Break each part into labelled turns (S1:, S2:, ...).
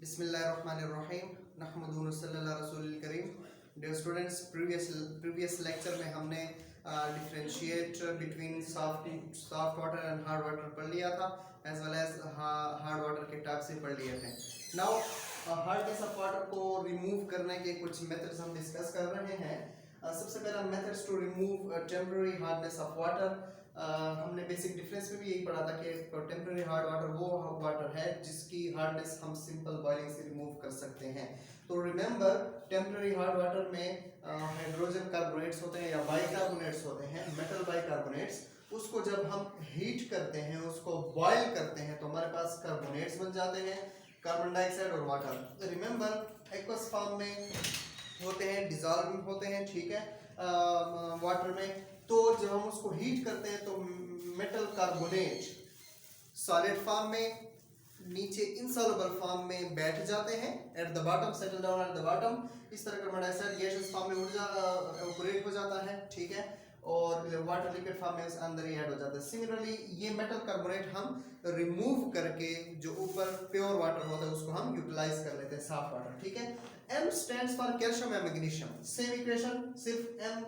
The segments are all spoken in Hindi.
S1: बिस्मिल्लाहिर्रहमानिर्रहीम नहमदुहु व नसल्ली अला रसूलिल करीम। डियर स्टूडेंट्स, प्रीवियस लेक्चर में हमने differentiate between soft water and hard water पढ़ लिया था, as well as hard water के टाइप से पढ़ लिए थे। नाउ हार्डनेस ऑफ वाटर को रिमूव करने के कुछ मेथड्स हम डिस्कस कर रहे हैं। सबसे पहला methods to remove temporary hardness of water. हमने बेसिक डिफरेंस में भी यही पढ़ा था कि टेम्पररी हार्ड वाटर वो वाटर है जिसकी हार्डनेस हम सिंपल बॉइलिंग से रिमूव कर सकते हैं। तो रिमेंबर, टेम्पररी हार्ड वाटर में हाइड्रोजन कार्बोनेट्स होते हैं या बाइकार्बोनेट्स होते हैं, मेटल बाइकार्बोनेट्स। उसको जब हम हीट करते हैं, उसको बॉयल करते हैं, तो हमारे पास कार्बोनेट्स बन जाते हैं, कार्बन डाइऑक्साइड और वाटर। रिमेंबर, एक्वस फॉर्म में होते हैं, डिजॉल्व होते हैं, ठीक है, वाटर में। तो जब हम उसको हीट करते हैं तो मेटल कार्बोनेट सॉलिड फॉर्म में, नीचे इनसॉल्युबल फॉर्म में बैठ जाते हैं, at the bottom, settle down at the bottom. इस तरह कार्बन डाइऑक्साइड गैसेस फॉर्म में इवेपोरेट हो जाता है, ठीक है, और वाटर लिक्विड फॉर्म में अंदर ही ऐड हो जाता है। सिमिलरली ये मेटल कार्बोनेट हम रिमूव करके जो ऊपर प्योर वाटर होता है उसको हम यूटिलाइज कर लेते हैं, साफ वाटर, ठीक है। M stands for calcium and magnesium. Same equation, सिर्फ M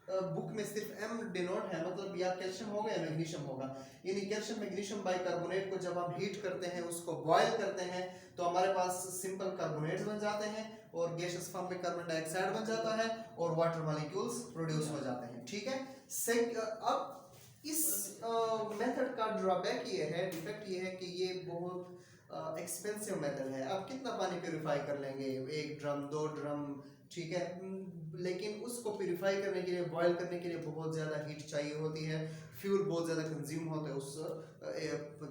S1: बुक में सिर्फ M डिनोट है, मतलब या कैल्शियम होगा या मैग्नीशियम होगा। यानी कैल्शियम मैग्नीशियम बाइकार्बोनेट को जब हम हीट करते हैं, उसको बॉयल करते हैं, तो हमारे पास सिंपल कार्बोनेट्स बन जाते हैं और गैसेस फॉर्म में कार्बन डाइऑक्साइड बन जाता है और वाटर मॉलिक्यूल्स प्रोड्यूस हो जाते हैं, ठीक है। अब इस मेथड का ड्रॉबैक ये है, डिफेक्ट ये है कि ये बहुत एक्सपेंसिव मेथड है। आप कितना पानी प्योरीफाई कर लेंगे, 1 ड्रम 2 ड्रम, ठीक है, लेकिन उसको प्योरीफाई करने के लिए, बॉयल करने के लिए बहुत ज़्यादा हीट चाहिए होती है, फ्यूल बहुत ज़्यादा कंज्यूम होता है उस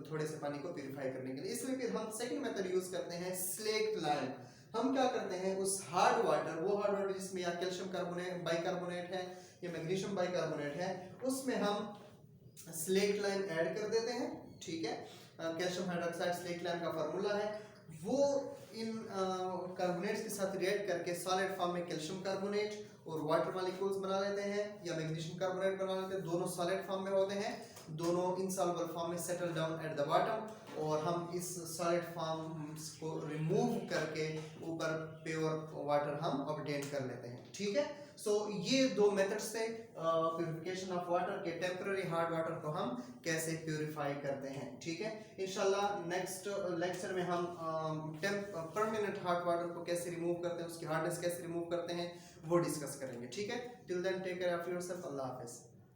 S1: थोड़े से पानी को प्योरीफाई करने के लिए। इसलिए फिर हम सेकंड मेथड यूज़ करते हैं, स्लेक्ट लाइम। हम क्या करते हैं, उस हार्ड वाटर, वो हार्ड वाटर जिसमें या कैल्शियम कार्बोनेट बाइकार्बोनेट है या मैग्नीशियम बाइकार्बोनेट है, उसमें हम स्लेक्ट लाइम ऐड कर देते हैं, ठीक है। कैल्शियम हाइड्रोक्साइड स्लेक्ट लाइम का फार्मूला है। वो इन कार्बोनेट्स के साथ रिएक्ट करके सॉलिड फॉर्म में कैल्शियम कार्बोनेट और वाटर मॉलिक्यूल्स बना लेते हैं या मैग्नीशियम कार्बोनेट बना लेते हैं। दोनों सॉलिड फॉर्म में होते हैं, दोनों इनसॉल्युबल फॉर्म में settle down at the bottom, और हम इस सॉलिड फॉर्म को रिमूव करके ऊपर प्योर वाटर हम ऑब्टेन कर लेते हैं, ठीक है। सो ये दो मेथड्स से प्यूरिफिकेशन ऑफ वाटर के टेम्पररी हार्ड वाटर को हम कैसे प्यूरिफाई करते हैं, ठीक है। इंशाल्लाह नेक्स्ट लेक्चर में हम परमानेंट हार्ड वाटर को कैसे रिमूव करते हैं, उसकी हार्डनेस कैसे रिमूव करते हैं, वो डिस्कस करेंगे, ठीक है। Till then take care of yourself. अल्लाह हाफिज़।